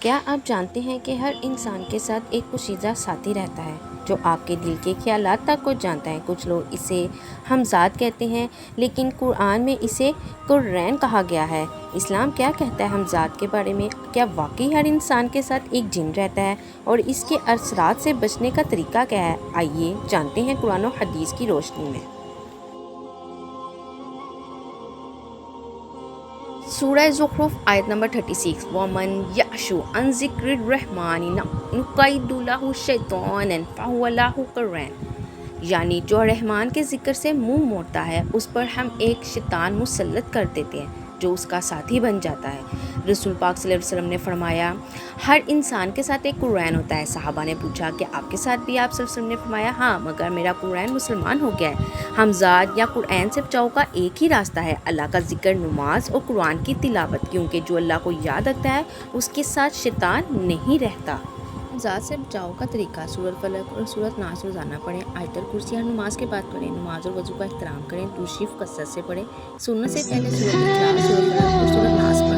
کیا آپ جانتے ہیں کہ ہر انسان کے ساتھ ایک پوشیدہ ساتھی رہتا ہے جو آپ کے دل کے خیالات تک کو جانتا ہے؟ کچھ لوگ اسے ہمزاد کہتے ہیں، لیکن قرآن میں اسے قرین کہا گیا ہے۔ اسلام کیا کہتا ہے ہمزاد کے بارے میں؟ کیا واقعی ہر انسان کے ساتھ ایک جن رہتا ہے اور اس کے اثرات سے بچنے کا طریقہ کیا ہے؟ آئیے جانتے ہیں قرآن و حدیث کی روشنی میں۔ سورہ زخرف آیت نمبر 36 وَمَن يَعْشُ عَن ذِکْرِ الرَّحْمَٰنِ نُقَيِّضْ لَهُ شَیْطَانًا فَهُوَ لَهُ قَرِینٌ، یعنی جو رحمان کے ذکر سے منہ موڑتا ہے اس پر ہم ایک شیطان مسلط کر دیتے ہیں جو اس کا ساتھی بن جاتا ہے۔ رسول پاک صلی اللہ علیہ وسلم نے فرمایا، ہر انسان کے ساتھ ایک قرین ہوتا ہے۔ صحابہ نے پوچھا کہ آپ کے ساتھ بھی؟ آپ صلی اللہ علیہ وسلم نے فرمایا، ہاں، مگر میرا قرین مسلمان ہو گیا ہے۔ ہمزاد یا قرین سے بچاؤ کا ایک ہی راستہ ہے، اللہ کا ذکر، نماز اور قرآن کی تلاوت، کیونکہ جو اللہ کو یاد رکھتا ہے اس کے ساتھ شیطان نہیں رہتا۔ ہمزاد سے بچاؤ کا طریقہ: سورۃ فلق اور سورۃ ناس روزانہ پڑھیں، آیت الکرسی ہر نماز کے بعد پڑھیں، نماز اور وضو کا احترام کریں، درود شریف کثرت سے پڑھیں، سنت سے پہلے سورۃ اخلاص، سورۃ فلق اور سورۃ ناس پڑھیں۔